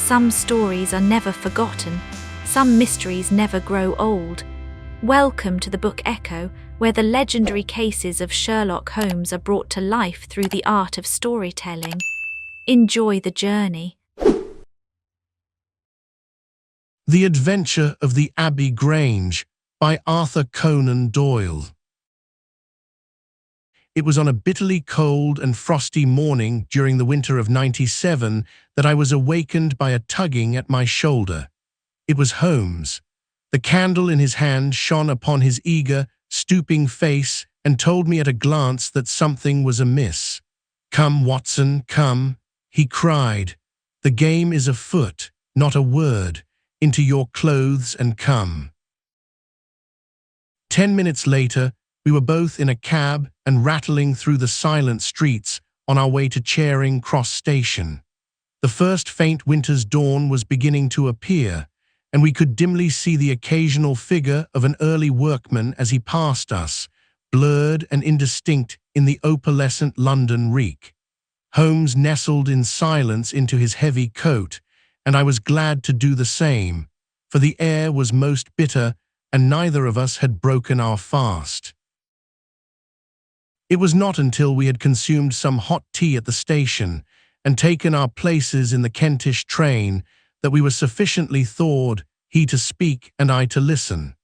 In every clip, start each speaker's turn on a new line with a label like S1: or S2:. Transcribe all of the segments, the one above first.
S1: Some stories are never forgotten. Some mysteries never grow old. Welcome to the Book Echo, where the legendary cases of Sherlock Holmes are brought to life through the art of storytelling. Enjoy the journey.
S2: The Adventure of the Abbey Grange by Arthur Conan Doyle. It was on a bitterly cold and frosty morning during the winter of '97 that I was awakened by a tugging at my shoulder. It was Holmes. The candle in his hand shone upon his eager, stooping face and told me at a glance that something was amiss. "Come, Watson, come," he cried. "The game is afoot, not a word. Into your clothes and come." 10 minutes later, we were both in a cab and rattling through the silent streets on our way to Charing Cross Station. The first faint winter's dawn was beginning to appear, and we could dimly see the occasional figure of an early workman as he passed us, blurred and indistinct in the opalescent London reek. Holmes nestled in silence into his heavy coat, and I was glad to do the same, for the air was most bitter and neither of us had broken our fast. It was not until we had consumed some hot tea at the station and taken our places in the Kentish train that we were sufficiently thawed, he to speak and I to listen.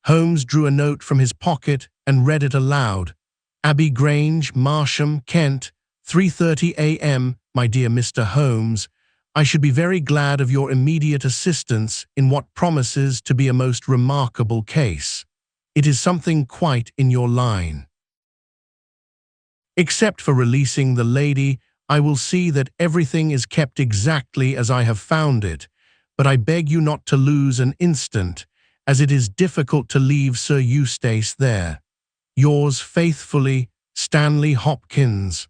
S2: Holmes drew a note from his pocket and read it aloud. "Abbey Grange, Marsham, Kent, 3:30 a.m. My dear Mr. Holmes, I should be very glad of your immediate assistance in what promises to be a most remarkable case. It is something quite in your line. Except for releasing the lady, I will see that everything is kept exactly as I have found it, but I beg you not to lose an instant, as it is difficult to leave Sir Eustace there. Yours faithfully, Stanley Hopkins."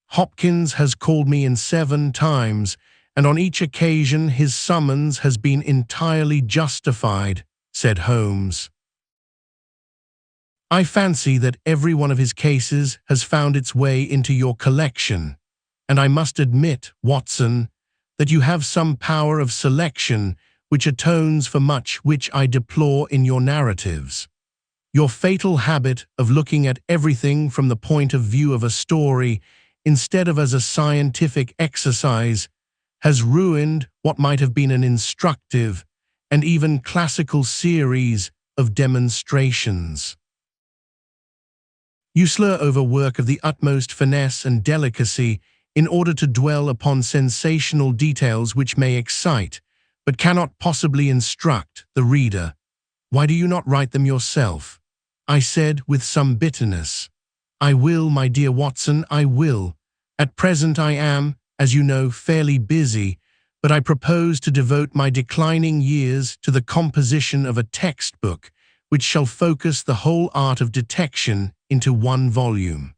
S2: Hopkins has called me in 7 times, and on each occasion his summons has been entirely justified, said Holmes. "I fancy that every one of his cases has found its way into your collection, and I must admit, Watson, that you have some power of selection which atones for much which I deplore in your narratives. Your fatal habit of looking at everything from the point of view of a story instead of as a scientific exercise has ruined what might have been an instructive and even classical series of demonstrations. You slur over work of the utmost finesse and delicacy in order to dwell upon sensational details which may excite, but cannot possibly instruct, the reader. Why do you not write them yourself?" I said with some bitterness. "I will, my dear Watson, I will. At present I am, as you know, fairly busy, but I propose to devote my declining years to the composition of a textbook which shall focus the whole art of detection into one volume.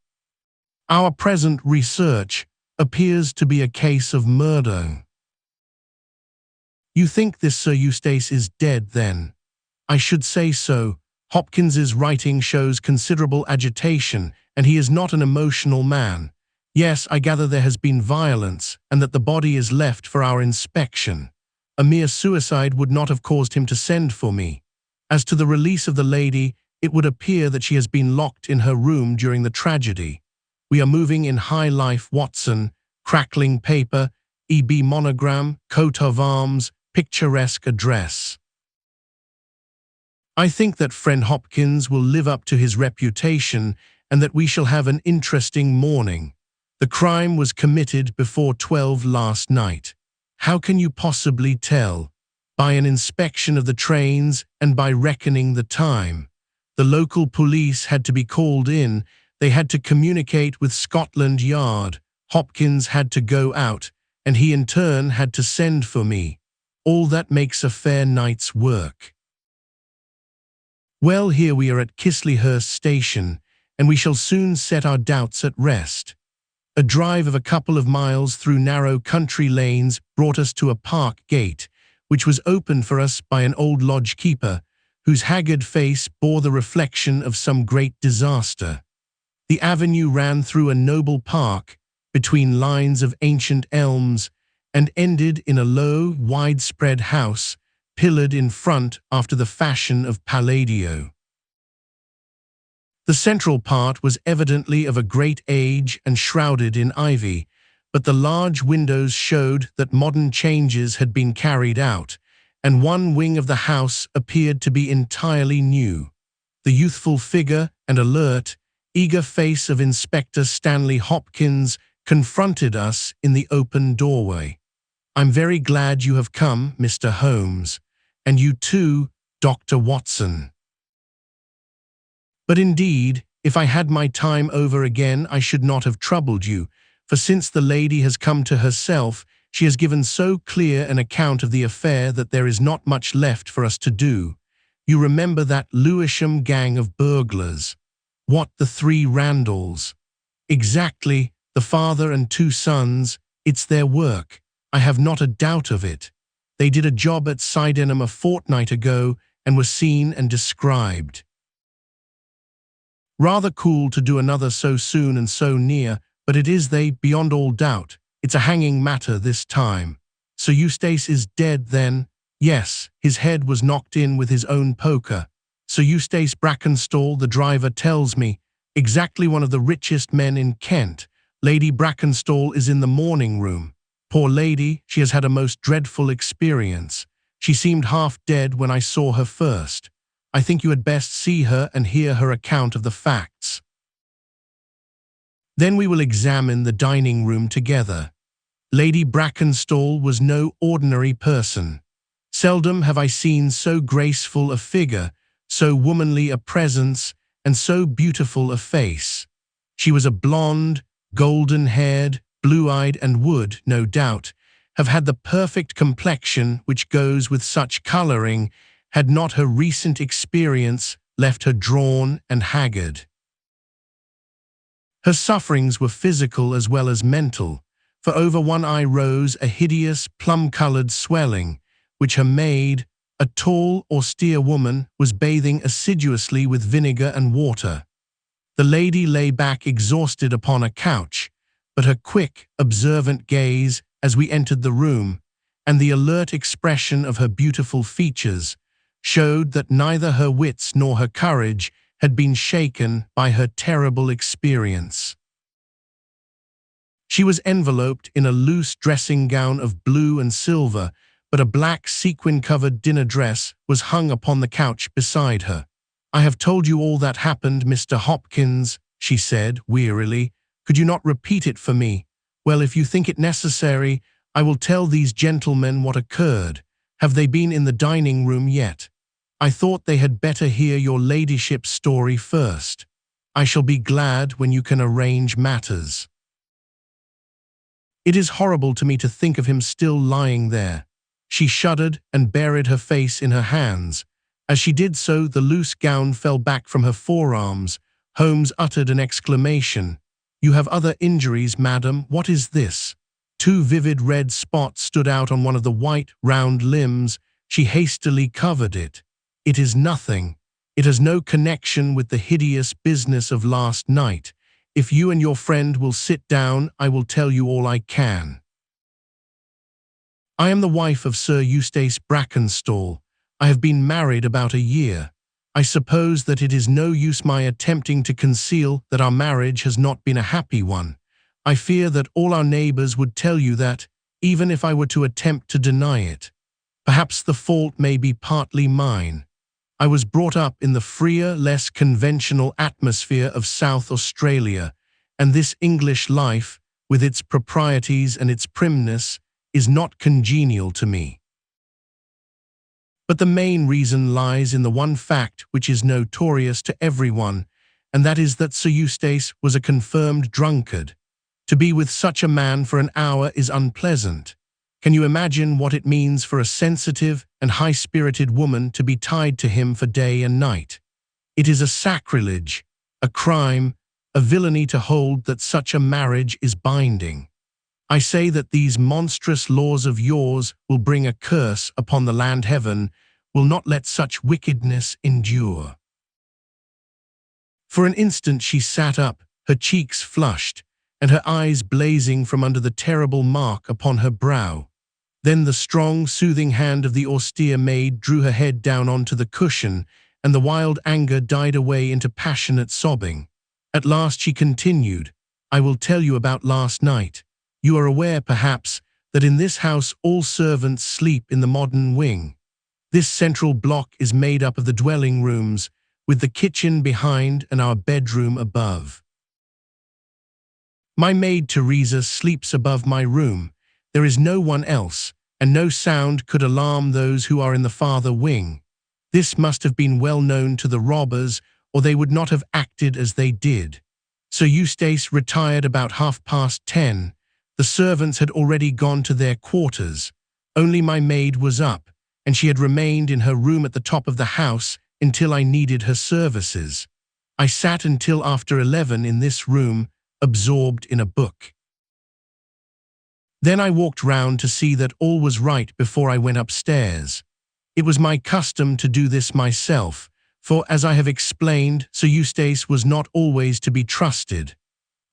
S2: Our present research appears to be a case of murder." "You think this Sir Eustace is dead, then?" "I should say so. Hopkins's writing shows considerable agitation, and he is not an emotional man. Yes, I gather there has been violence, and that the body is left for our inspection. A mere suicide would not have caused him to send for me. As to the release of the lady, it would appear that she has been locked in her room during the tragedy. We are moving in high life, Watson. Crackling paper, EB monogram, coat of arms, picturesque address. I think that friend Hopkins will live up to his reputation and that we shall have an interesting morning. The crime was committed before 12 last night. How can you possibly tell? By an inspection of the trains and by reckoning the time. The local police had to be called in. They had to communicate with Scotland Yard. Hopkins had to go out, and he in turn had to send for me. All that makes a fair night's work. Well, here we are at Chisleyhurst Station, and we shall soon set our doubts at rest. A drive of a couple of miles through narrow country lanes brought us to a park gate, which was opened for us by an old lodge-keeper, whose haggard face bore the reflection of some great disaster. The avenue ran through a noble park, between lines of ancient elms, and ended in a low, widespread house, pillared in front after the fashion of Palladio. The central part was evidently of a great age and shrouded in ivy, but the large windows showed that modern changes had been carried out, and one wing of the house appeared to be entirely new. The youthful figure and alert, eager face of Inspector Stanley Hopkins confronted us in the open doorway. "I'm very glad you have come, Mr. Holmes, and you too, Dr. Watson. But indeed, if I had my time over again, I should not have troubled you, for since the lady has come to herself, she has given so clear an account of the affair that there is not much left for us to do. You remember that Lewisham gang of burglars? What, the 3 Randalls? Exactly, the father and 2 sons. It's their work. I have not a doubt of it. They did a job at Sydenham a fortnight ago and were seen and described. Rather cool to do another so soon and so near, but it is they, beyond all doubt. It's a hanging matter this time. Sir Eustace is dead, then? Yes, his head was knocked in with his own poker. Sir Eustace Brackenstall, the driver, tells me, exactly one of the richest men in Kent. Lady Brackenstall is in the morning room. Poor lady, she has had a most dreadful experience. She seemed half dead when I saw her first. I think you had best see her and hear her account of the facts. Then we will examine the dining room together. Lady Brackenstall was no ordinary person. Seldom have I seen so graceful a figure, so womanly a presence, and so beautiful a face. She was a blonde, golden-haired, blue-eyed, and would, no doubt, have had the perfect complexion which goes with such colouring, had not her recent experience left her drawn and haggard. Her sufferings were physical as well as mental, for over one eye rose a hideous plum-coloured swelling, which her maid, a tall, austere woman, was bathing assiduously with vinegar and water. The lady lay back exhausted upon a couch, but her quick, observant gaze as we entered the room, and the alert expression of her beautiful features, showed that neither her wits nor her courage had been shaken by her terrible experience. She was enveloped in a loose dressing gown of blue and silver, but a black sequin-covered dinner dress was hung upon the couch beside her. "I have told you all that happened, Mr. Hopkins," she said wearily. "Could you not repeat it for me? Well, if you think it necessary, I will tell these gentlemen what occurred. Have they been in the dining room yet? I thought they had better hear your ladyship's story first. I shall be glad when you can arrange matters. It is horrible to me to think of him still lying there." She shuddered and buried her face in her hands. As she did so, the loose gown fell back from her forearms. Holmes uttered an exclamation. "You have other injuries, madam. What is this?" 2 vivid red spots stood out on one of the white, round limbs. She hastily covered it. "It is nothing. It has no connection with the hideous business of last night. If you and your friend will sit down, I will tell you all I can. I am the wife of Sir Eustace Brackenstall. I have been married about a year. I suppose that it is no use my attempting to conceal that our marriage has not been a happy one. I fear that all our neighbours would tell you that, even if I were to attempt to deny it. Perhaps the fault may be partly mine. I was brought up in the freer, less conventional atmosphere of South Australia, and this English life, with its proprieties and its primness, is not congenial to me. But the main reason lies in the one fact which is notorious to everyone, and that is that Sir Eustace was a confirmed drunkard. To be with such a man for an hour is unpleasant. Can you imagine what it means for a sensitive and high-spirited woman to be tied to him for day and night? It is a sacrilege, a crime, a villainy to hold that such a marriage is binding. I say that these monstrous laws of yours will bring a curse upon the land. Heaven will not let such wickedness endure." For an instant she sat up, her cheeks flushed, and her eyes blazing from under the terrible mark upon her brow. Then the strong, soothing hand of the austere maid drew her head down onto the cushion, and the wild anger died away into passionate sobbing. At last she continued, "I will tell you about last night. You are aware, perhaps, that in this house all servants sleep in the modern wing. This central block is made up of the dwelling rooms, with the kitchen behind and our bedroom above. My maid Teresa sleeps above my room. There is no one else, and no sound could alarm those who are in the farther wing. This must have been well known to the robbers, or they would not have acted as they did. Sir Eustace retired about 10:30. The servants had already gone to their quarters. Only my maid was up, and she had remained in her room at the top of the house until I needed her services. I sat until after 11 in this room, absorbed in a book. Then I walked round to see that all was right before I went upstairs. It was my custom to do this myself, for, as I have explained, Sir Eustace was not always to be trusted.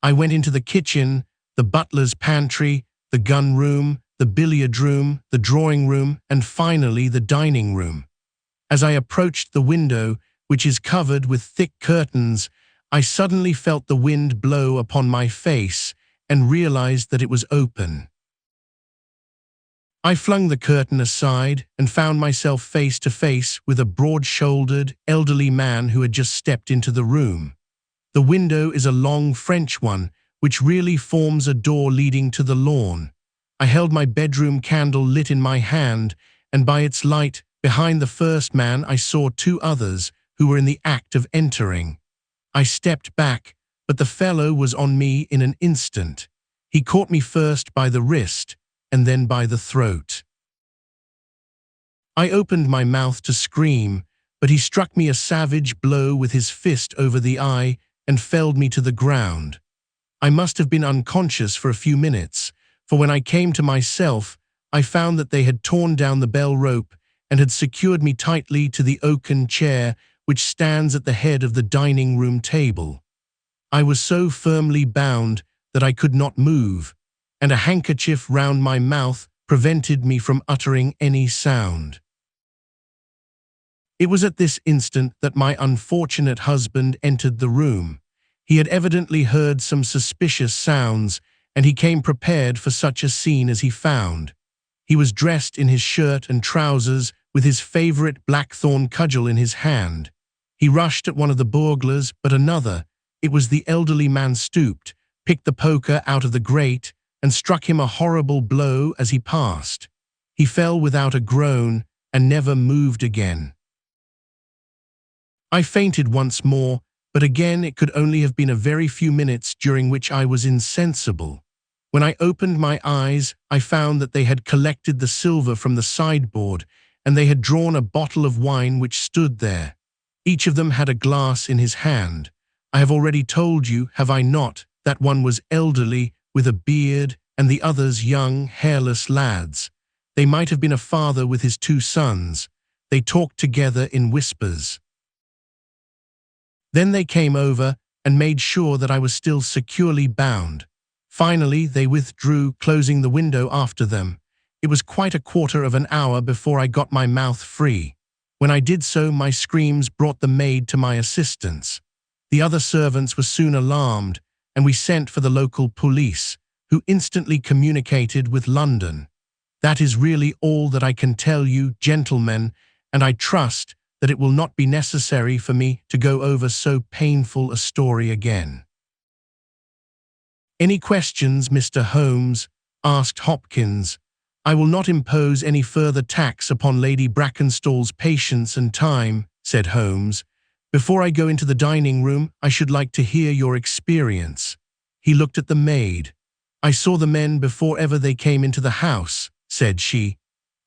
S2: I went into the kitchen, the butler's pantry, the gun room, the billiard room, the drawing room, and finally the dining room. As I approached the window, which is covered with thick curtains, I suddenly felt the wind blow upon my face and realized that it was open. I flung the curtain aside and found myself face to face with a broad-shouldered, elderly man who had just stepped into the room. The window is a long French one, which really forms a door leading to the lawn. I held my bedroom candle lit in my hand, and by its light, behind the first man, I saw two others who were in the act of entering. I stepped back, but the fellow was on me in an instant. He caught me first by the wrist, and then by the throat. I opened my mouth to scream, but he struck me a savage blow with his fist over the eye and felled me to the ground. I must have been unconscious for a few minutes, for when I came to myself, I found that they had torn down the bell rope and had secured me tightly to the oaken chair which stands at the head of the dining room table. I was so firmly bound that I could not move, and a handkerchief round my mouth prevented me from uttering any sound. It was at this instant that my unfortunate husband entered the room. He had evidently heard some suspicious sounds, and he came prepared for such a scene as he found. He was dressed in his shirt and trousers, with his favorite blackthorn cudgel in his hand. He rushed at one of the burglars, but another, it was the elderly man, stooped, picked the poker out of the grate, and struck him a horrible blow as he passed. He fell without a groan and never moved again. I fainted once more, but again it could only have been a very few minutes during which I was insensible. When I opened my eyes, I found that they had collected the silver from the sideboard, and they had drawn a bottle of wine which stood there. Each of them had a glass in his hand. I have already told you, have I not, that one was elderly, with a beard, and the others young, hairless lads. They might have been a father with his two sons. They talked together in whispers. Then they came over and made sure that I was still securely bound. Finally, they withdrew, closing the window after them. It was quite a quarter of an hour before I got my mouth free. When I did so, my screams brought the maid to my assistance. The other servants were soon alarmed, and we sent for the local police, who instantly communicated with London. That is really all that I can tell you, gentlemen, and I trust that it will not be necessary for me to go over so painful a story again. "Any questions, Mr. Holmes?" asked Hopkins. "I will not impose any further tax upon Lady Brackenstall's patience and time," said Holmes. "Before I go into the dining room, I should like to hear your experience." He looked at the maid. "I saw the men before ever they came into the house," said she.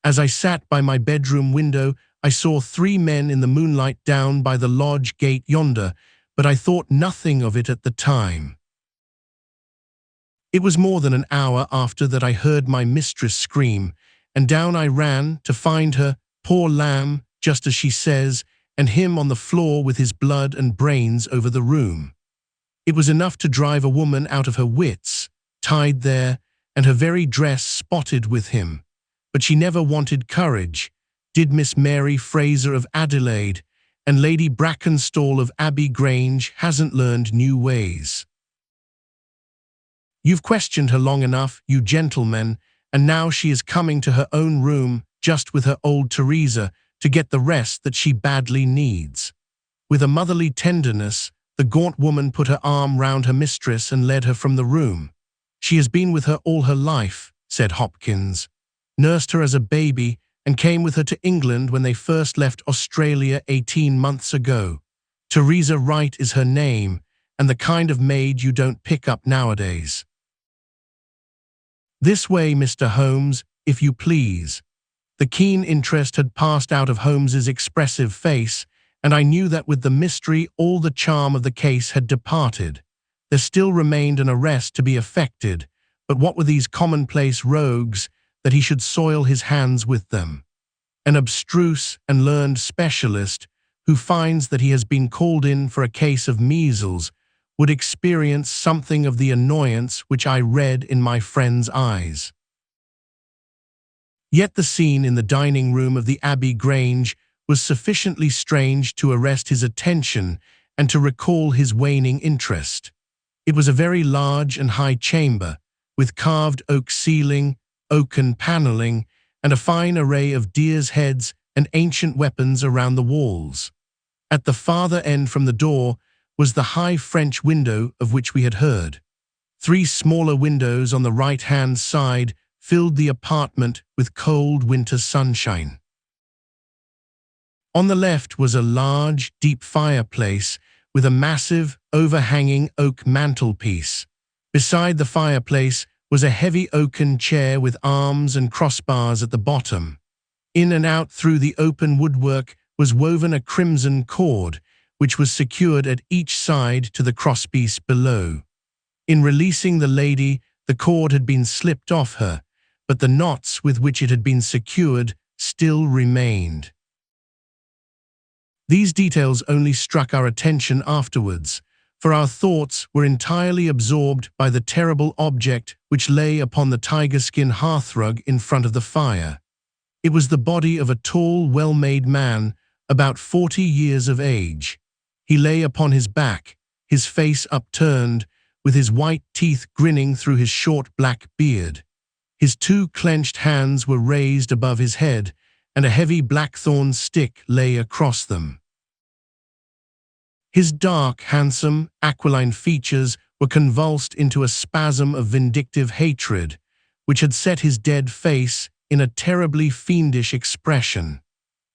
S2: "As I sat by my bedroom window, I saw 3 men in the moonlight down by the lodge gate yonder, but I thought nothing of it at the time. It was more than an hour after that I heard my mistress scream, and down I ran to find her, poor lamb, just as she says, and him on the floor with his blood and brains over the room. It was enough to drive a woman out of her wits, tied there, and her very dress spotted with him. But she never wanted courage, did Miss Mary Fraser of Adelaide, and Lady Brackenstall of Abbey Grange hasn't learned new ways. You've questioned her long enough, you gentlemen, and now she is coming to her own room, just with her old Teresa, to get the rest that she badly needs. With a motherly tenderness, the gaunt woman put her arm round her mistress and led her from the room. She has been with her all her life, said Hopkins, nursed her as a baby, and came with her to England when they first left Australia 18 months ago. Teresa Wright is her name, and the kind of maid you don't pick up nowadays. This way, Mr. Holmes, if you please. The keen interest had passed out of Holmes's expressive face, and I knew that with the mystery all the charm of the case had departed. There still remained an arrest to be effected, but what were these commonplace rogues that he should soil his hands with them? An abstruse and learned specialist who finds that he has been called in for a case of measles would experience something of the annoyance which I read in my friend's eyes. Yet the scene in the dining room of the Abbey Grange was sufficiently strange to arrest his attention and to recall his waning interest. It was a very large and high chamber, with carved oak ceiling, oaken panelling, and a fine array of deer's heads and ancient weapons around the walls. At the farther end from the door was the high French window of which we had heard. 3 smaller windows on the right-hand side filled the apartment with cold winter sunshine. On the left was a large, deep fireplace with a massive, overhanging oak mantelpiece. Beside the fireplace was a heavy oaken chair with arms and crossbars at the bottom. In and out through the open woodwork was woven a crimson cord, which was secured at each side to the crosspiece below. In releasing the lady, the cord had been slipped off her, but the knots with which it had been secured still remained. These details only struck our attention afterwards, for our thoughts were entirely absorbed by the terrible object which lay upon the tiger-skin hearthrug in front of the fire. It was the body of a tall, well-made man, about 40 years of age. He lay upon his back, his face upturned, with his white teeth grinning through his short black beard. His 2 clenched hands were raised above his head, and a heavy blackthorn stick lay across them. His dark, handsome, aquiline features were convulsed into a spasm of vindictive hatred, which had set his dead face in a terribly fiendish expression.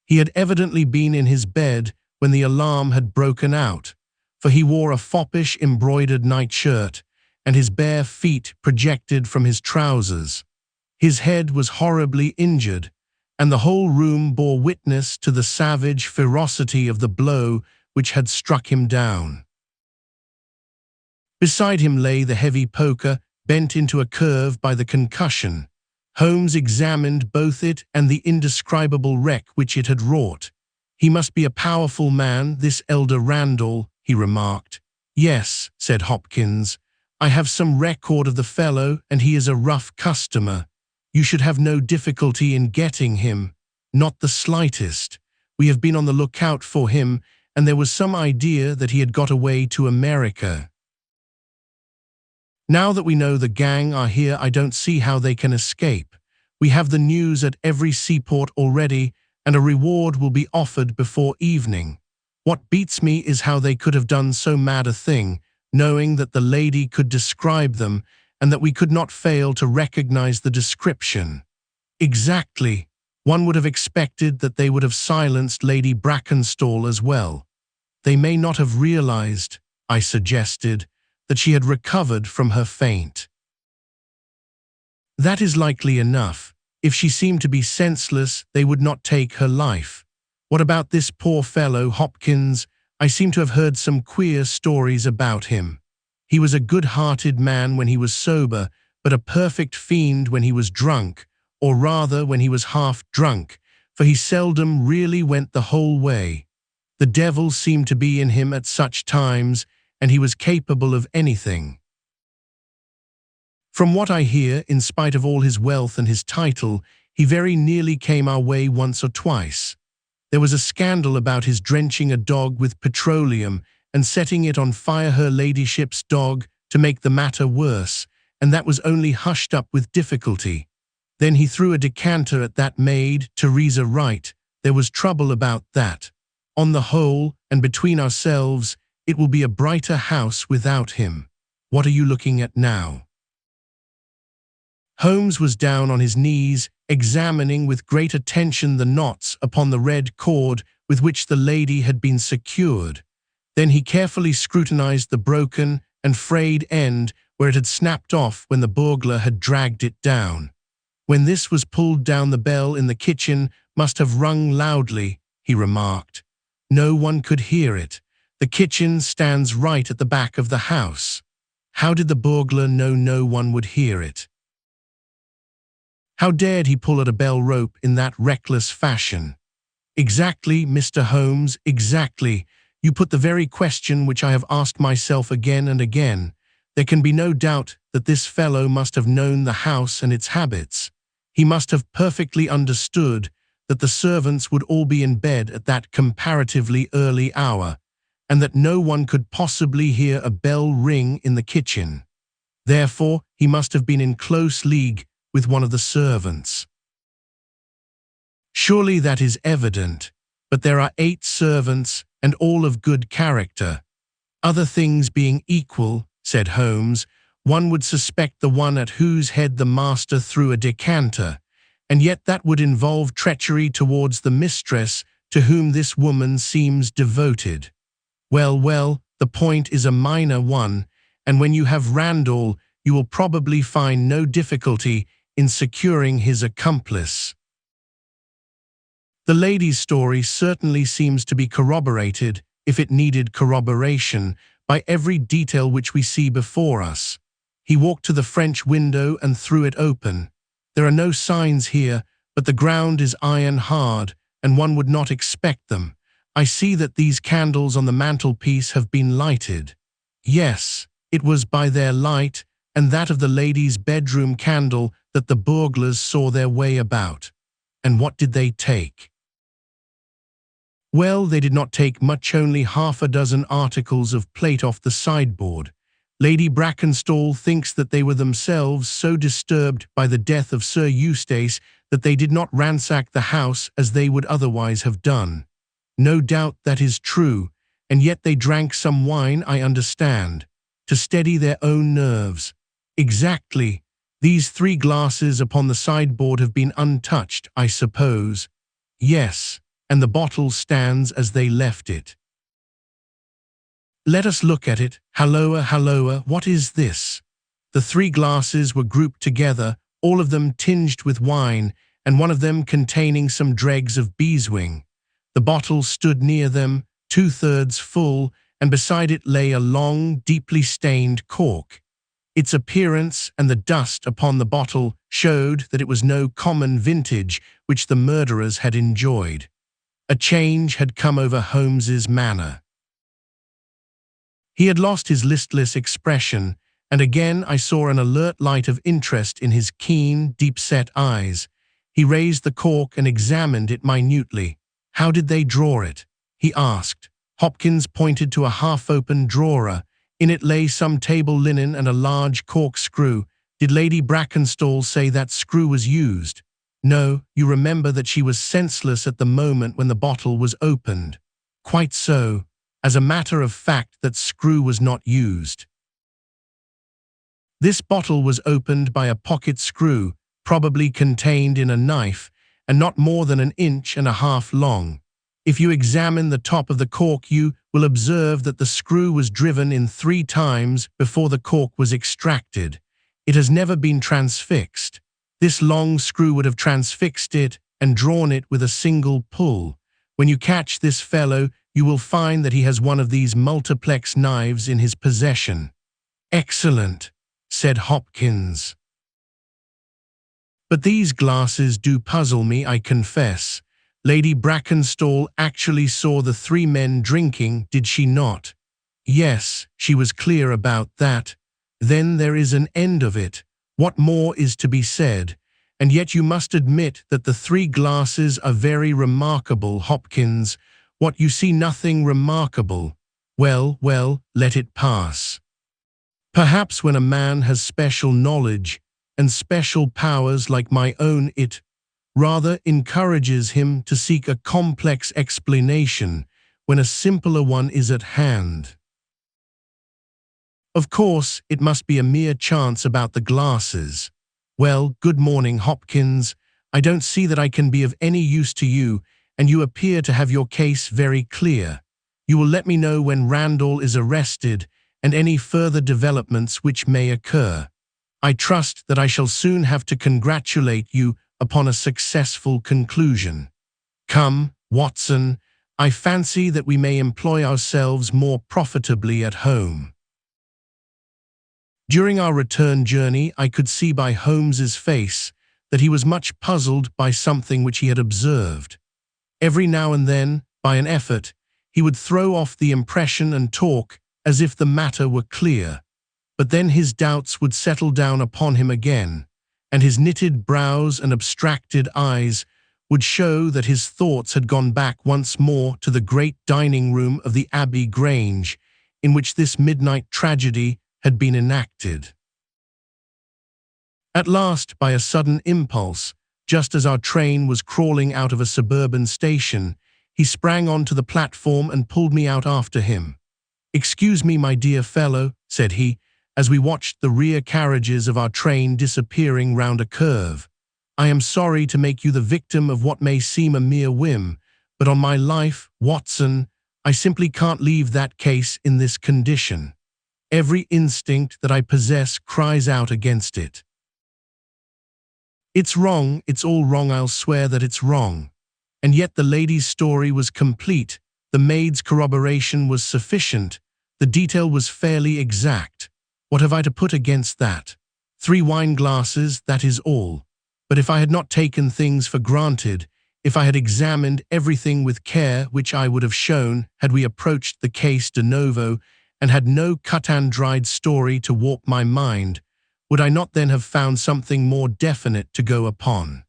S2: He had evidently been in his bed when the alarm had broken out, for he wore a foppish embroidered nightshirt, and his bare feet projected from his trousers. His head was horribly injured, and the whole room bore witness to the savage ferocity of the blow which had struck him down. Beside him lay the heavy poker, bent into a curve by the concussion. Holmes examined both it and the indescribable wreck which it had wrought. "He must be a powerful man, this elder Randall," he remarked. "Yes," said Hopkins, "I have some record of the fellow, and he is a rough customer. You should have no difficulty in getting him, not the slightest. We have been on the lookout for him, and there was some idea that he had got away to America. Now that we know the gang are here, I don't see how they can escape. We have the news at every seaport already, and a reward will be offered before evening. What beats me is how they could have done so mad a thing, knowing that the lady could describe them, and that we could not fail to recognize the description. Exactly. One would have expected that they would have silenced Lady Brackenstall as well. They may not have realized, I suggested, that she had recovered from her faint. That is likely enough. If she seemed to be senseless, they would not take her life. What about this poor fellow, Hopkins? I seem to have heard some queer stories about him. He was a good-hearted man when he was sober, but a perfect fiend when he was drunk, or rather when he was half drunk, for he seldom really went the whole way. The devil seemed to be in him at such times, and he was capable of anything. From what I hear, in spite of all his wealth and his title, he very nearly came our way once or twice. There was a scandal about his drenching a dog with petroleum and setting it on fire, her ladyship's dog, to make the matter worse, and that was only hushed up with difficulty. Then he threw a decanter at that maid, Teresa Wright. There was trouble about that. On the whole, and between ourselves, it will be a brighter house without him. What are you looking at now?" Holmes was down on his knees, examining with great attention the knots upon the red cord with which the lady had been secured. Then he carefully scrutinized the broken and frayed end where it had snapped off when the burglar had dragged it down. "When this was pulled down, the bell in the kitchen must have rung loudly," he remarked. "No one could hear it. The kitchen stands right at the back of the house. How did the burglar know no one would hear it? How dared he pull at a bell rope in that reckless fashion?" "Exactly, Mr. Holmes, exactly. You put the very question which I have asked myself again and again. There can be no doubt that this fellow must have known the house and its habits. He must have perfectly understood that the servants would all be in bed at that comparatively early hour, and that no one could possibly hear a bell ring in the kitchen. Therefore, he must have been in close league with one of the servants. Surely that is evident, but there are 8 servants, and all of good character. Other things being equal," said Holmes, "one would suspect the one at whose head the master threw a decanter, and yet that would involve treachery towards the mistress to whom this woman seems devoted. Well, the point is a minor one, and when you have Randall, you will probably find no difficulty in securing his accomplice." The lady's story certainly seems to be corroborated, if it needed corroboration, by every detail which we see before us. He walked to the French window and threw it open. There are no signs here, but the ground is iron hard, and one would not expect them. I see that these candles on the mantelpiece have been lighted. Yes, it was by their light, and that of the lady's bedroom candle, that the burglars saw their way about. And what did they take? Well, they did not take much, only half a dozen articles of plate off the sideboard. Lady Brackenstall thinks that they were themselves so disturbed by the death of Sir Eustace that they did not ransack the house as they would otherwise have done. No doubt that is true, and yet they drank some wine, I understand, to steady their own nerves. Exactly. These 3 glasses upon the sideboard have been untouched, I suppose. Yes, and the bottle stands as they left it. Let us look at it. Halloa, what is this? The 3 glasses were grouped together, all of them tinged with wine, and one of them containing some dregs of beeswing. The bottle stood near them, 2/3 full, and beside it lay a long, deeply stained cork. Its appearance and the dust upon the bottle showed that it was no common vintage which the murderers had enjoyed. A change had come over Holmes's manner. He had lost his listless expression, and again I saw an alert light of interest in his keen, deep-set eyes. He raised the cork and examined it minutely. "How did they draw it?" he asked. Hopkins pointed to a half-open drawer. In it lay some table linen and a large corkscrew. "Did Lady Brackenstall say that screw was used?" "No, you remember that she was senseless at the moment when the bottle was opened." "Quite so. As a matter of fact, that screw was not used. This bottle was opened by a pocket screw, probably contained in a knife, and not more than 1.5 inches long. If you examine the top of the cork, you will observe that the screw was driven in 3 times before the cork was extracted. It has never been transfixed. This long screw would have transfixed it and drawn it with a single pull. When you catch this fellow, you will find that he has one of these multiplex knives in his possession." "Excellent," said Hopkins. "But these glasses do puzzle me, I confess. Lady Brackenstall actually saw the 3 men drinking, did she not?" Yes, she was clear about that. Then there is an end of it. What more is to be said? And yet you must admit that the 3 glasses are very remarkable, Hopkins. What, you see nothing remarkable? Well, well, let it pass. Perhaps when a man has special knowledge and special powers like my own, it rather encourages him to seek a complex explanation when a simpler one is at hand. Of course, it must be a mere chance about the glasses. Well, good morning, Hopkins. I don't see that I can be of any use to you, and you appear to have your case very clear. You will let me know when Randall is arrested and any further developments which may occur. I trust that I shall soon have to congratulate you upon a successful conclusion. Come, Watson, I fancy that we may employ ourselves more profitably at home. During our return journey, I could see by Holmes's face that he was much puzzled by something which he had observed. Every now and then, by an effort, he would throw off the impression and talk as if the matter were clear, but then his doubts would settle down upon him again, and his knitted brows and abstracted eyes would show that his thoughts had gone back once more to the great dining room of the Abbey Grange, in which this midnight tragedy had been enacted. At last, by a sudden impulse, just as our train was crawling out of a suburban station, he sprang onto the platform and pulled me out after him. "Excuse me, my dear fellow," said he, as we watched the rear carriages of our train disappearing round a curve. "I am sorry to make you the victim of what may seem a mere whim, but on my life, Watson, I simply can't leave that case in this condition. Every instinct that I possess cries out against it. It's wrong, it's all wrong, I'll swear that it's wrong. And yet the lady's story was complete, the maid's corroboration was sufficient, the detail was fairly exact. What have I to put against that? 3 wine glasses, that is all. But if I had not taken things for granted, if I had examined everything with care, which I would have shown had we approached the case de novo, and had no cut-and-dried story to warp my mind, would I not then have found something more definite to go upon?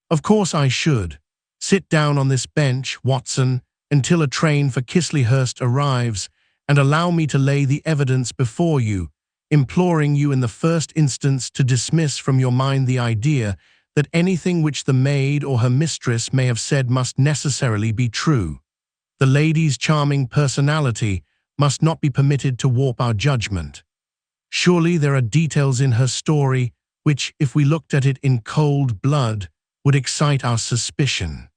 S2: Of course I should. Sit down on this bench, Watson, until a train for Chisleyhurst arrives, and allow me to lay the evidence before you, imploring you in the first instance to dismiss from your mind the idea that anything which the maid or her mistress may have said must necessarily be true. The lady's charming personality must not be permitted to warp our judgment. Surely there are details in her story which, if we looked at it in cold blood, would excite our suspicion.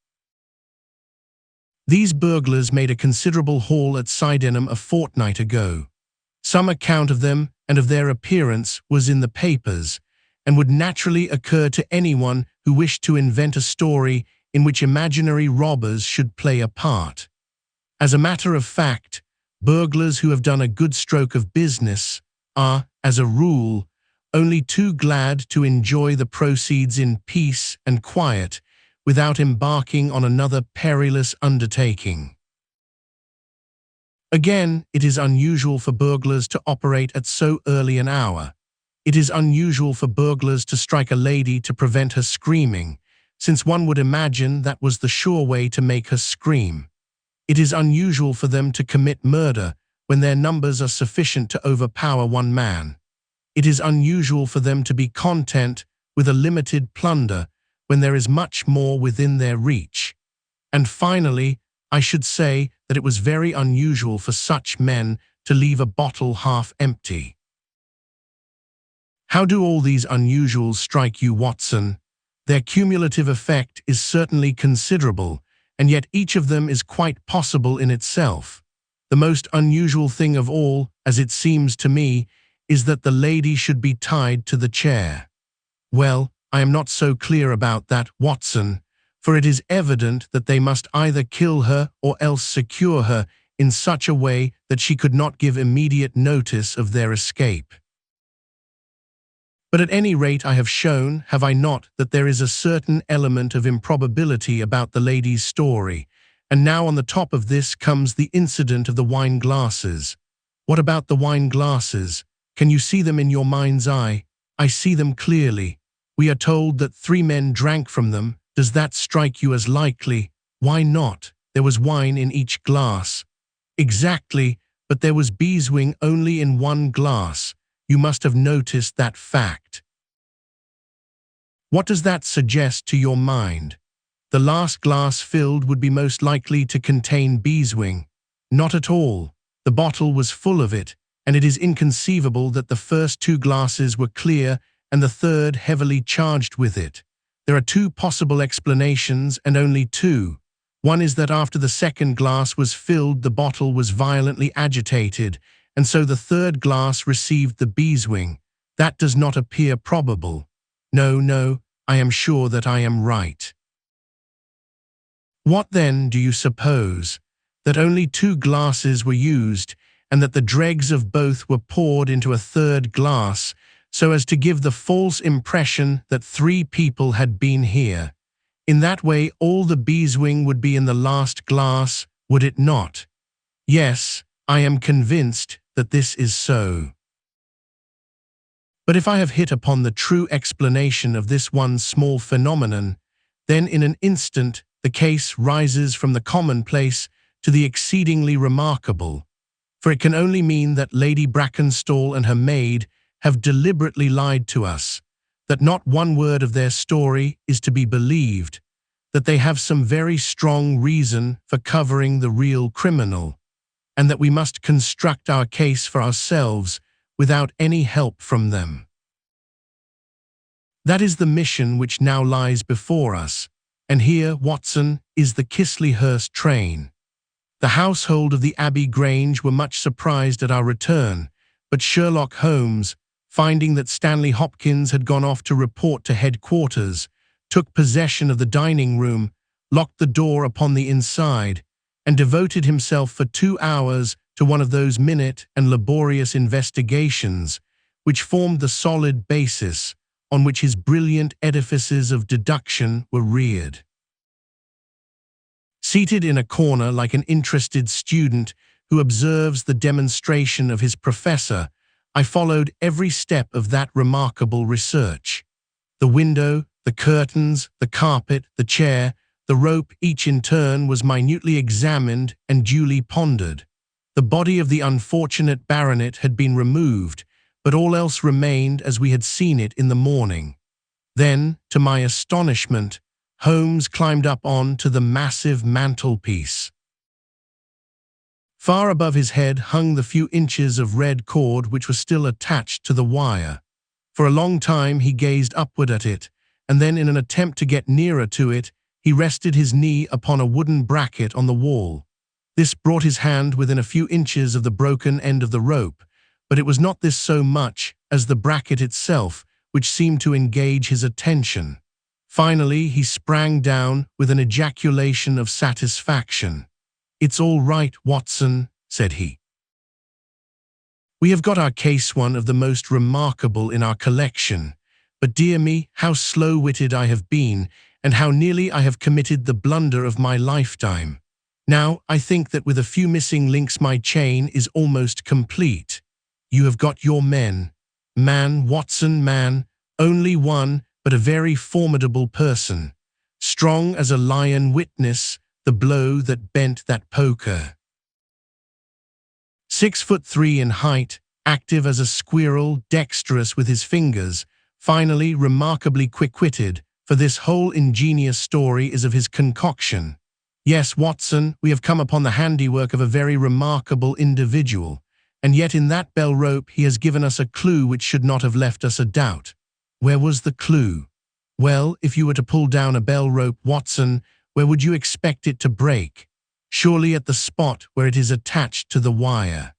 S2: These burglars made a considerable haul at Sydenham a fortnight ago. Some account of them and of their appearance was in the papers, and would naturally occur to anyone who wished to invent a story in which imaginary robbers should play a part. As a matter of fact, burglars who have done a good stroke of business are, as a rule, only too glad to enjoy the proceeds in peace and quiet without embarking on another perilous undertaking. Again, it is unusual for burglars to operate at so early an hour. It is unusual for burglars to strike a lady to prevent her screaming, since one would imagine that was the sure way to make her scream. It is unusual for them to commit murder when their numbers are sufficient to overpower one man. It is unusual for them to be content with a limited plunder when there is much more within their reach. And finally, I should say that it was very unusual for such men to leave a bottle half empty. How do all these unusuals strike you, Watson? Their cumulative effect is certainly considerable, and yet each of them is quite possible in itself. The most unusual thing of all, as it seems to me, is that the lady should be tied to the chair. Well, I am not so clear about that, Watson, for it is evident that they must either kill her or else secure her in such a way that she could not give immediate notice of their escape. But at any rate I have shown, have I not, that there is a certain element of improbability about the lady's story, And now on the top of this comes the incident of the wine glasses. What about the wine glasses? Can you see them in your mind's eye? I see them clearly. We are told that 3 men drank from them. Does that strike you as likely? Why not? There was wine in each glass. Exactly, but there was beeswing only in 1 glass. You must have noticed that fact. What does that suggest to your mind? The last glass filled would be most likely to contain beeswing. Not at all. The bottle was full of it, and it is inconceivable that the first 2 glasses were clear and the third heavily charged with it. There are 2 possible explanations and only 2. One is that after the second glass was filled, the bottle was violently agitated, and so the third glass received the beeswing. That does not appear probable. No, I am sure that I am right. What then do you suppose? That only 2 glasses were used, and that the dregs of both were poured into a third glass, so as to give the false impression that 3 people had been here. In that way, all the beeswing would be in the last glass, would it not? Yes, I am convinced that this is so. But if I have hit upon the true explanation of this one small phenomenon, then in an instant the case rises from the commonplace to the exceedingly remarkable, for it can only mean that Lady Brackenstall and her maid have deliberately lied to us, that not one word of their story is to be believed, that they have some very strong reason for covering the real criminal, and that we must construct our case for ourselves without any help from them. That is the mission which now lies before us, and here, Watson, is the Chisleyhurst train. The household of the Abbey Grange were much surprised at our return, but Sherlock Holmes, finding that Stanley Hopkins had gone off to report to headquarters, took possession of the dining room, locked the door upon the inside, and devoted himself for 2 hours to one of those minute and laborious investigations which formed the solid basis on which his brilliant edifices of deduction were reared. Seated in a corner like an interested student who observes the demonstration of his professor, I followed every step of that remarkable research. The window, the curtains, the carpet, the chair, the rope, each in turn was minutely examined and duly pondered. The body of the unfortunate baronet had been removed, but all else remained as we had seen it in the morning. Then, to my astonishment, Holmes climbed up on to the massive mantelpiece. Far above his head hung the few inches of red cord which was still attached to the wire. For a long time he gazed upward at it, and then in an attempt to get nearer to it, he rested his knee upon a wooden bracket on the wall. This brought his hand within a few inches of the broken end of the rope, but it was not this so much as the bracket itself which seemed to engage his attention. Finally, he sprang down with an ejaculation of satisfaction. "It's all right, Watson," said he. "We have got our case, one of the most remarkable in our collection. But dear me, how slow-witted I have been, and how nearly I have committed the blunder of my lifetime. Now, I think that with a few missing links my chain is almost complete. You have got your men. Man, Watson, man, only one, but a very formidable person. Strong as a lion, witness the blow that bent that poker. 6'3" in height, active as a squirrel, dexterous with his fingers, finally remarkably quick-witted, for this whole ingenious story is of his concoction. Yes, Watson, we have come upon the handiwork of a very remarkable individual, and yet in that bell rope he has given us a clue which should not have left us a doubt. Where was the clue? Well, if you were to pull down a bell rope, Watson, where would you expect it to break? Surely at the spot where it is attached to the wire.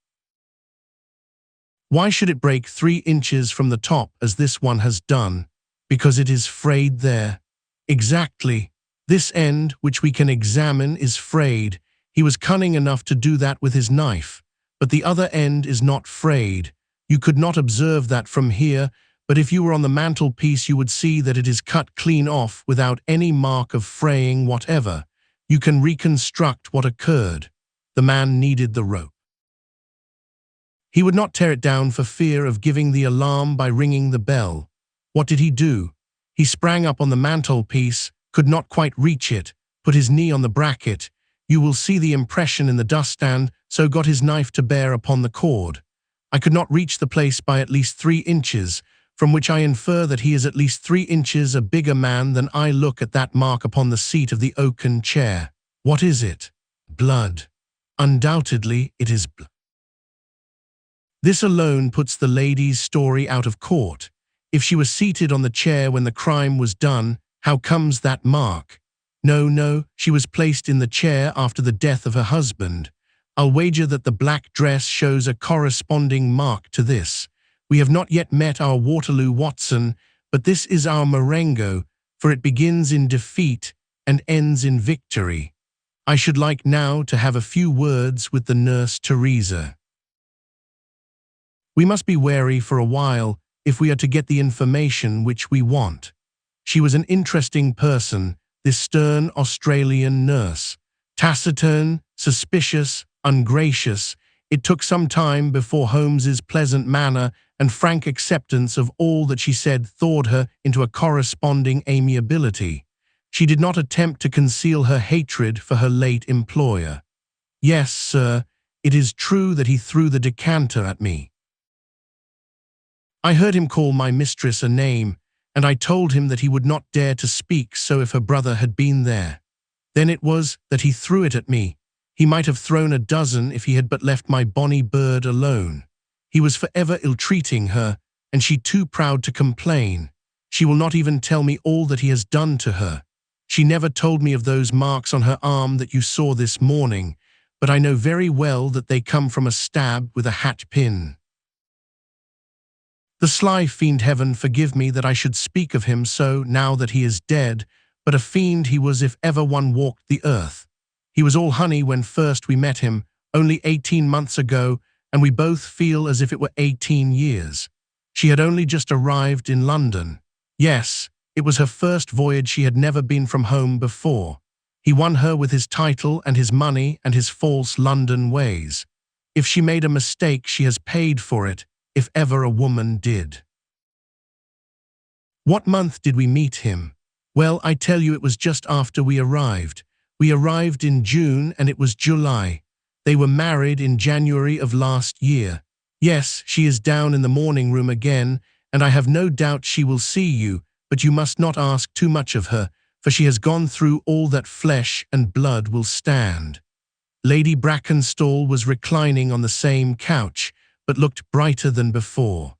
S2: Why should it break 3 inches from the top as this one has done? Because it is frayed there. Exactly. This end, which we can examine, is frayed. He was cunning enough to do that with his knife. But the other end is not frayed. You could not observe that from here, but if you were on the mantelpiece you would see that it is cut clean off without any mark of fraying whatever. You can reconstruct what occurred. The man needed the rope. He would not tear it down for fear of giving the alarm by ringing the bell. What did he do? He sprang up on the mantelpiece, could not quite reach it, put his knee on the bracket. You will see the impression in the duststand, so got his knife to bear upon the cord. I could not reach the place by at least 3 inches, from which I infer that he is at least 3 inches a bigger man than I. Look at that mark upon the seat of the oaken chair. What is it? Blood. Undoubtedly, it is blood. This alone puts the lady's story out of court. If she was seated on the chair when the crime was done, how comes that mark? No, she was placed in the chair after the death of her husband. I'll wager that the black dress shows a corresponding mark to this. We have not yet met our Waterloo Watson, but this is our Marengo, for it begins in defeat and ends in victory. I should like now to have a few words with the nurse Teresa. We must be wary for a while if we are to get the information which we want. She was an interesting person, this stern Australian nurse. Taciturn, suspicious, ungracious. It took some time before Holmes's pleasant manner and frank acceptance of all that she said thawed her into a corresponding amiability. She did not attempt to conceal her hatred for her late employer. Yes, sir, it is true that he threw the decanter at me. I heard him call my mistress a name, and I told him that he would not dare to speak so if her brother had been there. Then it was that he threw it at me. He might have thrown a dozen if he had but left my bonny bird alone. He was forever ill-treating her, and she too proud to complain. She will not even tell me all that he has done to her. She never told me of those marks on her arm that you saw this morning, but I know very well that they come from a stab with a hat pin. The sly fiend, heaven forgive me that I should speak of him so now that he is dead, but a fiend he was if ever one walked the earth. He was all honey when first we met him, only 18 months ago, and we both feel as if it were 18 years. She had only just arrived in London. Yes, it was her first voyage. She had never been from home before. He won her with his title and his money and his false London ways. If she made a mistake, she has paid for it, if ever a woman did. What month did we meet him? Well, I tell you, it was just after we arrived. We arrived in June and it was July. They were married in January of last year. Yes, she is down in the morning room again, and I have no doubt she will see you, but you must not ask too much of her, for she has gone through all that flesh and blood will stand. Lady Brackenstall was reclining on the same couch, but looked brighter than before.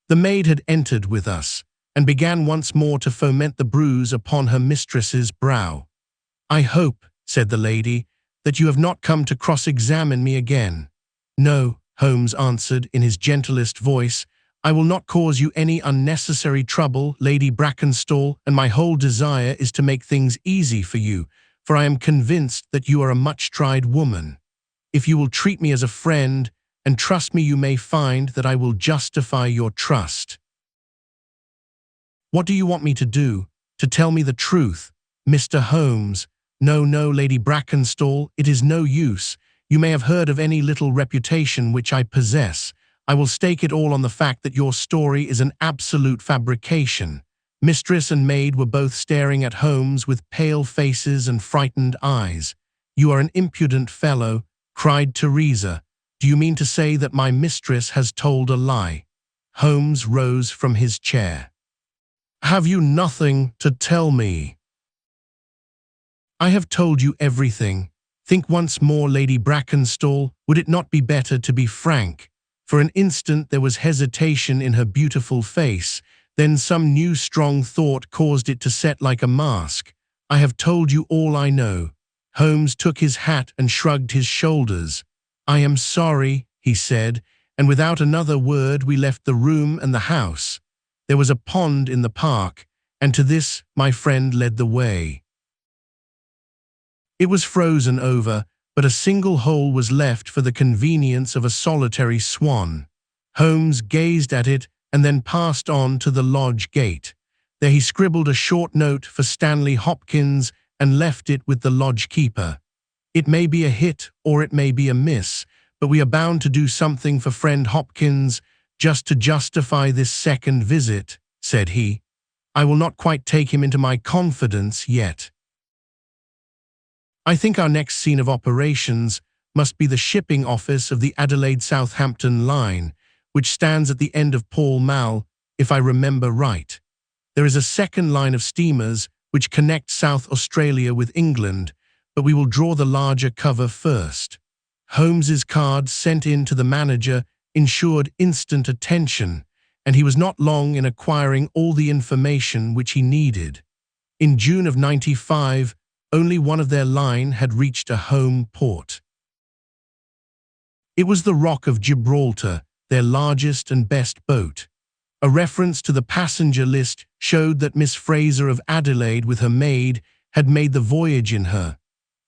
S2: The maid had entered with us, and began once more to foment the bruise upon her mistress's brow. I hope, said the lady, that you have not come to cross-examine me again. No, Holmes answered in his gentlest voice, I will not cause you any unnecessary trouble, Lady Brackenstall, and my whole desire is to make things easy for you, for I am convinced that you are a much-tried woman. If you will treat me as a friend, and trust me, you may find that I will justify your trust. What do you want me to do? To tell me the truth? Mr. Holmes. No, Lady Brackenstall, it is no use. You may have heard of any little reputation which I possess. I will stake it all on the fact that your story is an absolute fabrication. Mistress and maid were both staring at Holmes with pale faces and frightened eyes. You are an impudent fellow, cried Teresa. Do you mean to say that my mistress has told a lie? Holmes rose from his chair. Have you nothing to tell me? I have told you everything. Think once more, Lady Brackenstall. Would it not be better to be frank? For an instant there was hesitation in her beautiful face, then some new strong thought caused it to set like a mask. I have told you all I know. Holmes took his hat and shrugged his shoulders. I am sorry, he said, and without another word we left the room and the house. There was a pond in the park, and to this my friend led the way. It was frozen over, but a single hole was left for the convenience of a solitary swan. Holmes gazed at it and then passed on to the lodge gate. There he scribbled a short note for Stanley Hopkins and left it with the lodge keeper. It may be a hit or it may be a miss, but we are bound to do something for friend Hopkins just to justify this second visit," said he. "I will not quite take him into my confidence yet. I think our next scene of operations must be the shipping office of the Adelaide-Southampton line, which stands at the end of Pall Mall, if I remember right. There is a second line of steamers which connect South Australia with England, but we will draw the larger cover first." Holmes's card sent in to the manager ensured instant attention, and he was not long in acquiring all the information which he needed. In June of '95, only one of their line had reached a home port. It was the Rock of Gibraltar, their largest and best boat. A reference to the passenger list showed that Miss Fraser of Adelaide with her maid had made the voyage in her.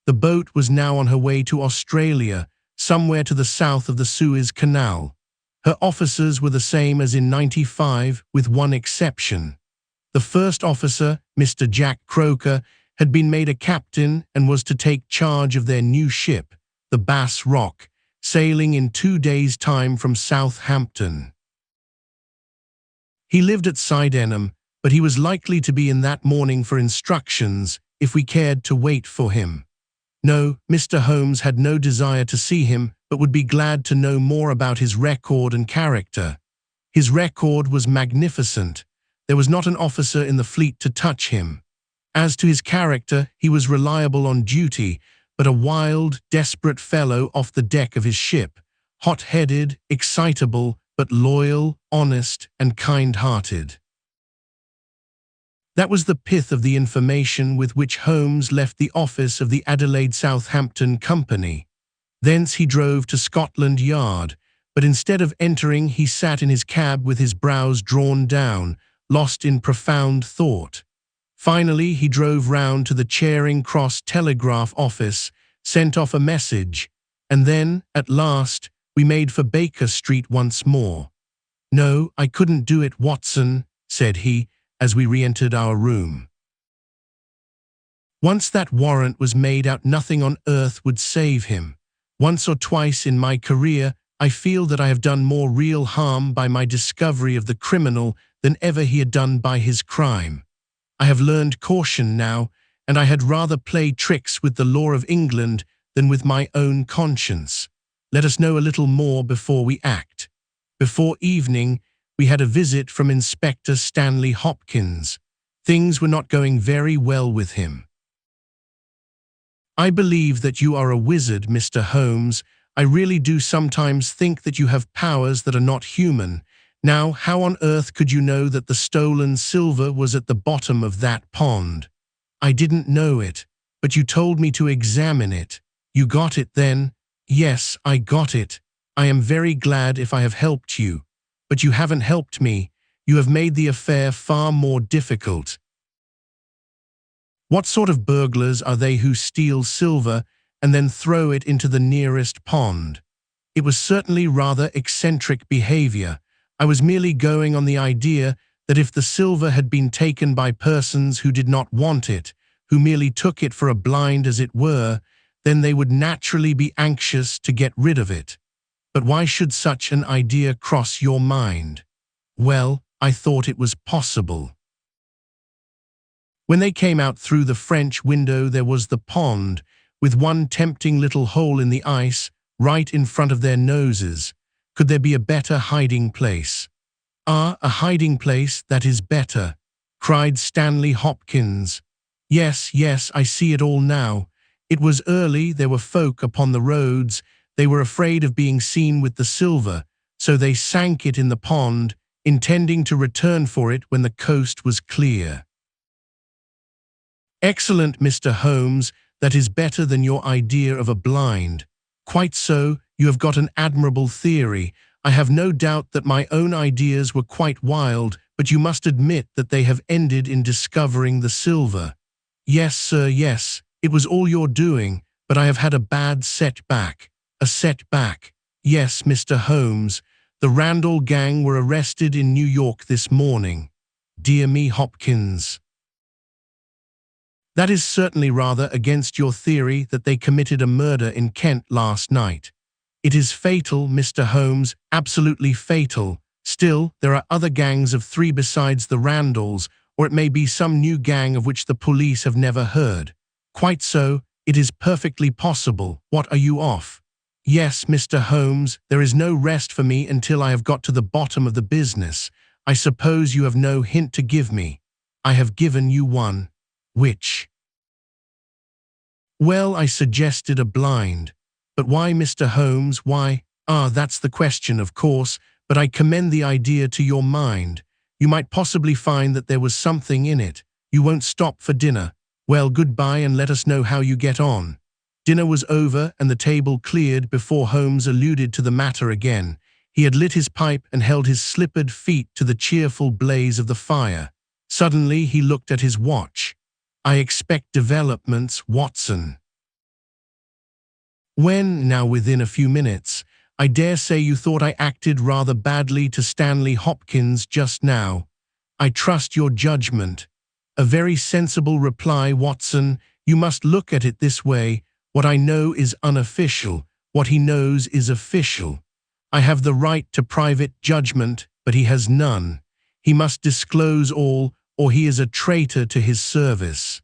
S2: The boat was now on her way to Australia, somewhere to the south of the Suez Canal. Her officers were the same as in '95, with one exception. The first officer, Mr. Jack Croker, had been made a captain and was to take charge of their new ship, the Bass Rock, sailing in 2 days' time from Southampton. He lived at Sydenham, but he was likely to be in that morning for instructions if we cared to wait for him. No, Mr. Holmes had no desire to see him, but would be glad to know more about his record and character. His record was magnificent. There was not an officer in the fleet to touch him. As to his character, he was reliable on duty, but a wild, desperate fellow off the deck of his ship, hot-headed, excitable, but loyal, honest, and kind-hearted. That was the pith of the information with which Holmes left the office of the Adelaide-Southampton Company. Thence he drove to Scotland Yard, but instead of entering he sat in his cab with his brows drawn down, lost in profound thought. Finally he drove round to the Charing Cross telegraph office, sent off a message, and then, at last, we made for Baker Street once more. "No, I couldn't do it, Watson," said he, as we re-entered our room. Once that warrant was made out, nothing on earth would save him. Once or twice in my career, I feel that I have done more real harm by my discovery of the criminal than ever he had done by his crime. I have learned caution now, and I had rather play tricks with the law of England than with my own conscience. Let us know a little more before we act. Before evening, we had a visit from Inspector Stanley Hopkins. Things were not going very well with him. "I believe that you are a wizard, Mr. Holmes. I really do sometimes think that you have powers that are not human. Now, how on earth could you know that the stolen silver was at the bottom of that pond?" "I didn't know it, but you told me to examine it." "You got it then?" "Yes, I got it. I am very glad if I have helped you. But you haven't helped me. You have made the affair far more difficult." "What sort of burglars are they who steal silver and then throw it into the nearest pond?" "It was certainly rather eccentric behavior. I was merely going on the idea that if the silver had been taken by persons who did not want it, who merely took it for a blind as it were, then they would naturally be anxious to get rid of it. But why should such an idea cross your mind?" "Well, I thought it was possible. When they came out through the French window, there was the pond, with one tempting little hole in the ice right in front of their noses. Could there be a better hiding place?" "Ah, a hiding place, that is better," cried Stanley Hopkins. Yes, I see it all now. It was early, there were folk upon the roads, they were afraid of being seen with the silver, so they sank it in the pond, intending to return for it when the coast was clear." "Excellent, Mr. Holmes, that is better than your idea of a blind." "Quite so, you have got an admirable theory. I have no doubt that my own ideas were quite wild, but you must admit that they have ended in discovering the silver." "Yes, sir, yes, it was all your doing, but I have had a bad setback." "A setback?" "Yes, Mr. Holmes. The Randall gang were arrested in New York this morning." "Dear me, Hopkins." That is certainly rather against your theory that they committed a murder in Kent last night. It is fatal, Mr. Holmes, absolutely fatal. Still, there are other gangs of 3 besides the Randalls, or it may be some new gang of which the police have never heard. Quite so, it is perfectly possible. What, are you off? Yes, Mr. Holmes, there is no rest for me until I have got to the bottom of the business. I suppose you have no hint to give me. I have given you one. Which? Well, I suggested a blind. But why, Mr. Holmes, why? That's the question, of course, but I commend the idea to your mind. You might possibly find that there was something in it. You won't stop for dinner. Well, goodbye, and let us know how you get on. Dinner was over and the table cleared before Holmes alluded to the matter again. He had lit his pipe and held his slippered feet to the cheerful blaze of the fire. Suddenly he looked at his watch. I expect developments, Watson. When, now within a few minutes, I dare say you thought I acted rather badly to Stanley Hopkins just now. I trust your judgment. A very sensible reply, Watson. You must look at it this way. What I know is unofficial. What he knows is official. I have the right to private judgment, but he has none. He must disclose all, or he is a traitor to his service.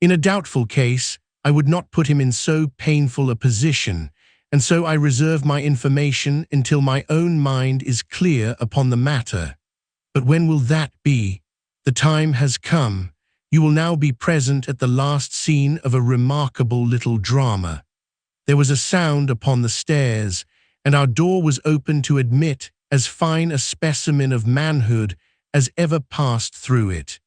S2: In a doubtful case, I would not put him in so painful a position, and so I reserve my information until my own mind is clear upon the matter. But when will that be? The time has come. You will now be present at the last scene of a remarkable little drama. There was a sound upon the stairs, and our door was opened to admit as fine a specimen of manhood as ever passed through it.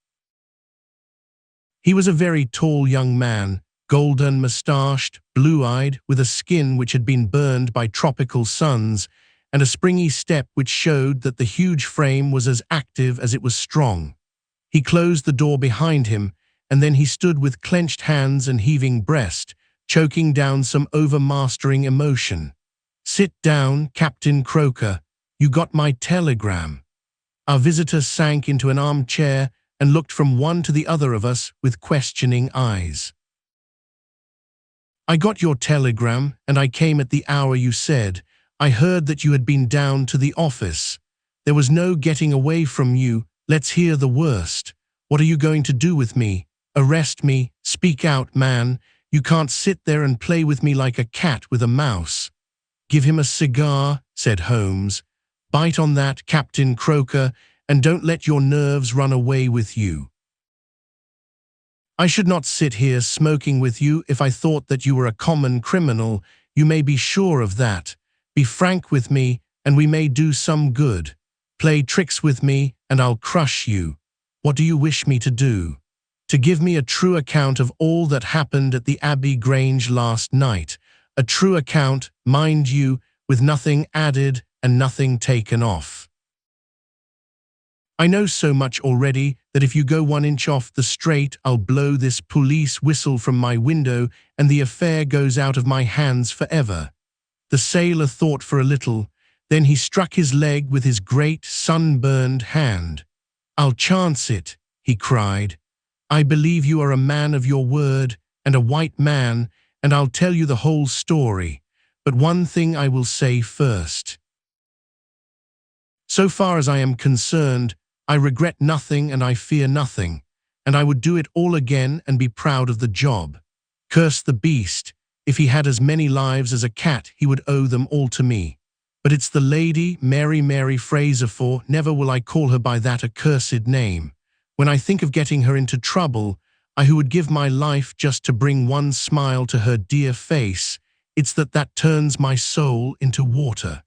S2: He was a very tall young man, golden moustached, blue-eyed, with a skin which had been burned by tropical suns, and a springy step which showed that the huge frame was as active as it was strong. He closed the door behind him, and then he stood with clenched hands and heaving breast, choking down some overmastering emotion. "Sit down, Captain Croker. You got my telegram." Our visitor sank into an armchair and looked from one to the other of us with questioning eyes. "I got your telegram, and I came at the hour you said. I heard that you had been down to the office. There was no getting away from you. Let's hear the worst. What are you going to do with me? Arrest me? Speak out, man. You can't sit there and play with me like a cat with a mouse." "Give him a cigar," said Holmes. "Bite on that, Captain Croker, and don't let your nerves run away with you. I should not sit here smoking with you if I thought that you were a common criminal. You may be sure of that. Be frank with me, and we may do some good. Play tricks with me, and I'll crush you. What do you wish me to do? To give me a true account of all that happened at the Abbey Grange last night. A true account, mind you, with nothing added and nothing taken off. I know so much already that if you go 1 inch off the straight, I'll blow this police whistle from my window and the affair goes out of my hands forever." The sailor thought for a little, then he struck his leg with his great sunburned hand. "I'll chance it," he cried. "I believe you are a man of your word, and a white man, and I'll tell you the whole story. But one thing I will say first. So far as I am concerned, I regret nothing and I fear nothing, and I would do it all again and be proud of the job. Curse the beast. If he had as many lives as a cat, he would owe them all to me. But it's the lady, Mary Fraser, for never will I call her by that accursed name. When I think of getting her into trouble, I who would give my life just to bring one smile to her dear face, it's that turns my soul into water.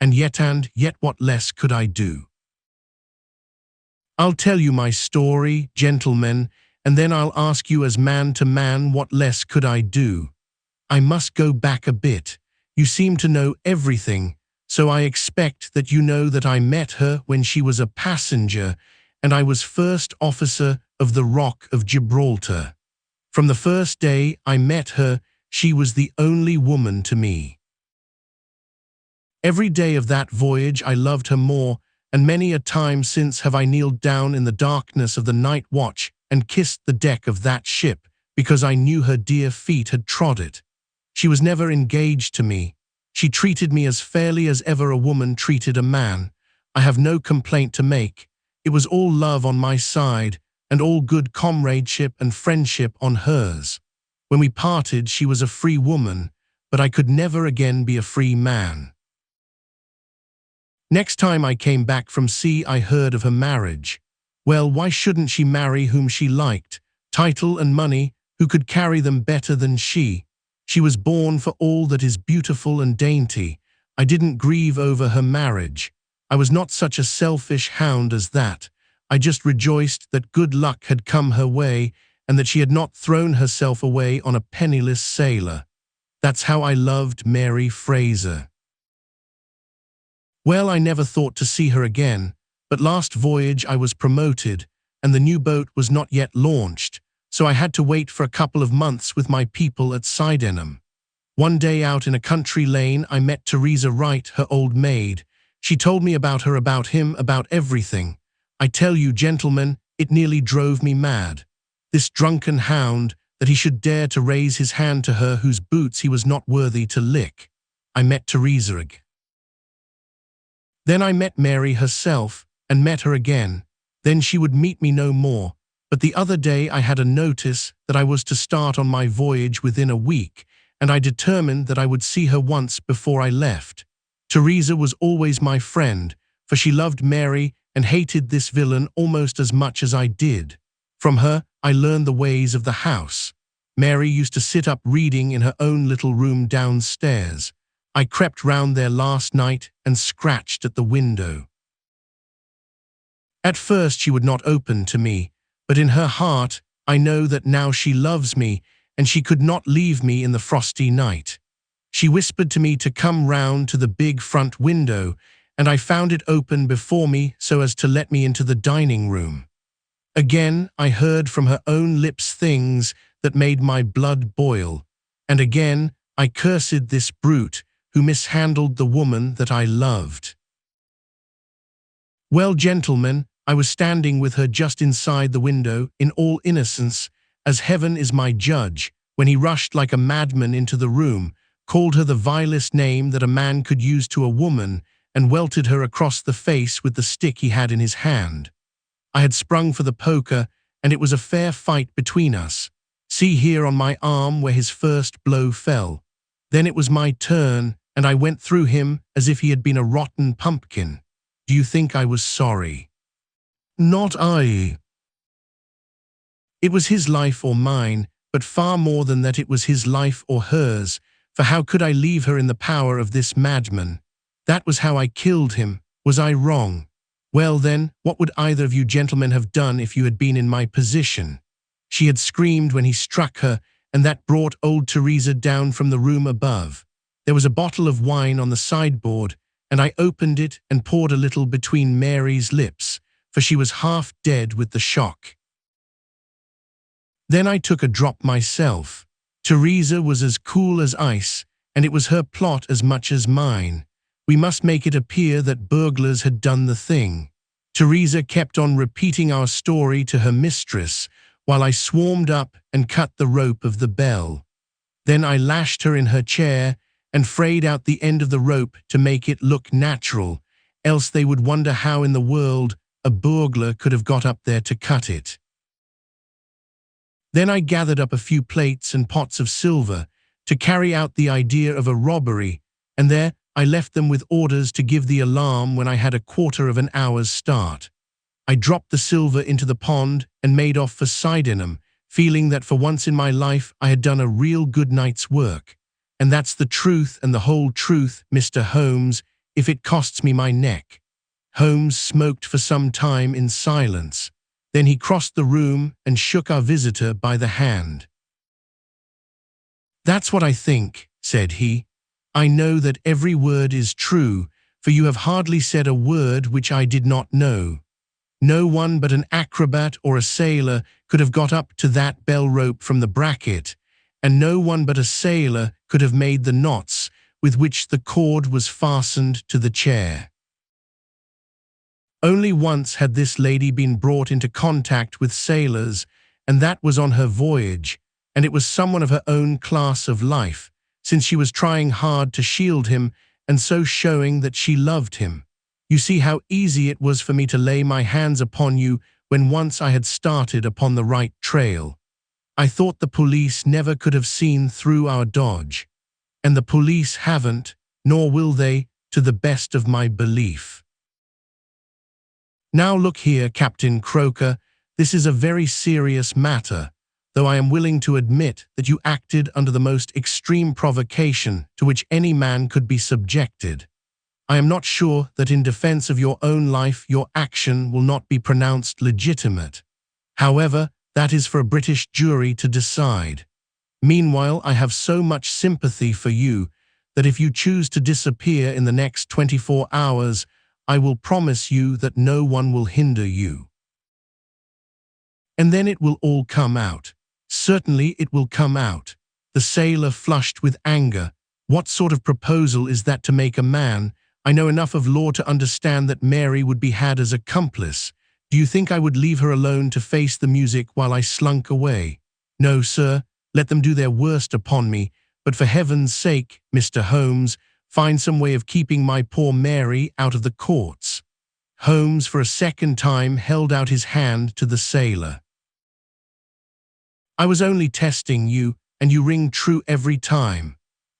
S2: And yet what less could I do? I'll tell you my story, gentlemen, and then I'll ask you as man to man what less could I do. I must go back a bit. You seem to know everything, so I expect that you know that I met her when she was a passenger, and I was first officer of the Rock of Gibraltar. From the first day I met her, she was the only woman to me. Every day of that voyage I loved her more, and many a time since have I kneeled down in the darkness of the night watch and kissed the deck of that ship because I knew her dear feet had trod it. She was never engaged to me. She treated me as fairly as ever a woman treated a man. I have no complaint to make. It was all love on my side, and all good comradeship and friendship on hers. When we parted, she was a free woman, but I could never again be a free man. Next time I came back from sea, I heard of her marriage. Well, why shouldn't she marry whom she liked? Title and money, who could carry them better than she? She was born for all that is beautiful and dainty. I didn't grieve over her marriage. I was not such a selfish hound as that. I just rejoiced that good luck had come her way and that she had not thrown herself away on a penniless sailor. That's how I loved Mary Fraser. Well, I never thought to see her again, but last voyage I was promoted, and the new boat was not yet launched, so I had to wait for a couple of months with my people at Sydenham. One day out in a country lane I met Teresa Wright, her old maid. She told me about her, about him, about everything. I tell you, gentlemen, it nearly drove me mad. This drunken hound, that he should dare to raise his hand to her whose boots he was not worthy to lick. I met Teresa again. Then I met Mary herself, and met her again. Then she would meet me no more. But the other day I had a notice that I was to start on my voyage within a week, and I determined that I would see her once before I left. Teresa was always my friend, for she loved Mary and hated this villain almost as much as I did. From her, I learned the ways of the house. Mary used to sit up reading in her own little room downstairs. I crept round there last night and scratched at the window. At first she would not open to me, but in her heart I know that now she loves me, and she could not leave me in the frosty night. She whispered to me to come round to the big front window, and I found it open before me so as to let me into the dining room. Again I heard from her own lips things that made my blood boil, and again I cursed this brute who mishandled the woman that I loved. Well, gentlemen, I was standing with her just inside the window, in all innocence, as heaven is my judge, when he rushed like a madman into the room, called her the vilest name that a man could use to a woman, and welted her across the face with the stick he had in his hand. I had sprung for the poker, and it was a fair fight between us. See here on my arm where his first blow fell. Then it was my turn, and I went through him as if he had been a rotten pumpkin. Do you think I was sorry? Not I. It was his life or mine, but far more than that it was his life or hers, for how could I leave her in the power of this madman? That was how I killed him. Was I wrong? Well then, what would either of you gentlemen have done if you had been in my position? She had screamed when he struck her, and that brought old Teresa down from the room above. There was a bottle of wine on the sideboard, and I opened it and poured a little between Mary's lips, for she was half dead with the shock. Then I took a drop myself. Teresa was as cool as ice, and it was her plot as much as mine. We must make it appear that burglars had done the thing. Teresa kept on repeating our story to her mistress, while I swarmed up and cut the rope of the bell. Then I lashed her in her chair and frayed out the end of the rope to make it look natural, else they would wonder how in the world a burglar could have got up there to cut it. Then I gathered up a few plates and pots of silver to carry out the idea of a robbery, and there I left them with orders to give the alarm when I had a quarter of an hour's start. I dropped the silver into the pond and made off for Sydenham, feeling that for once in my life I had done a real good night's work. And that's the truth and the whole truth, Mr. Holmes, if it costs me my neck. Holmes smoked for some time in silence. Then he crossed the room and shook our visitor by the hand. "That's what I think," said he. "I know that every word is true, for you have hardly said a word which I did not know. No one but an acrobat or a sailor could have got up to that bell rope from the bracket, and no one but a sailor could have made the knots with which the cord was fastened to the chair. Only once had this lady been brought into contact with sailors, and that was on her voyage, and it was someone of her own class of life, since she was trying hard to shield him and so showing that she loved him. You see how easy it was for me to lay my hands upon you when once I had started upon the right trail. I thought the police never could have seen through our dodge, and the police haven't, nor will they, to the best of my belief. Now look here, Captain Croker, this is a very serious matter, though I am willing to admit that you acted under the most extreme provocation to which any man could be subjected. I am not sure that in defense of your own life your action will not be pronounced legitimate. However, that is for a British jury to decide. Meanwhile, I have so much sympathy for you that if you choose to disappear in the next 24 hours, I will promise you that no one will hinder you. And then it will all come out. Certainly it will come out. The sailor flushed with anger. What sort of proposal is that to make a man? I know enough of law to understand that Mary would be had as accomplice. Do you think I would leave her alone to face the music while I slunk away? No, sir, let them do their worst upon me, but for heaven's sake, Mr. Holmes, find some way of keeping my poor Mary out of the courts. Holmes for a second time held out his hand to the sailor. I was only testing you, and you ring true every time.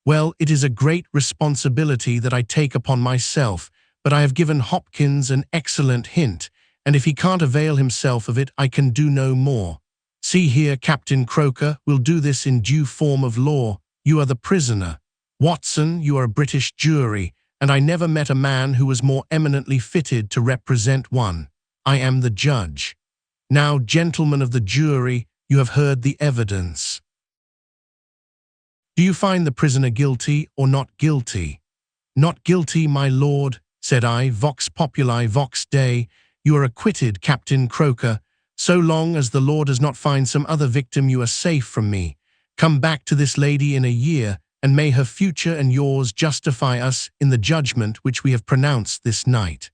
S2: Well, it is a great responsibility that I take upon myself, but I have given Hopkins an excellent hint, and if he can't avail himself of it, I can do no more. See here, Captain Croker, we'll do this in due form of law. You are the prisoner. Watson, you are a British jury, and I never met a man who was more eminently fitted to represent one. I am the judge. Now, gentlemen of the jury, you have heard the evidence. Do you find the prisoner guilty or not guilty? Not guilty, my lord, said I, vox populi, vox Dei. You are acquitted, Captain Croker. So long as the law does not find some other victim, you are safe from me. Come back to this lady in a year, and may her future and yours justify us in the judgment which we have pronounced this night.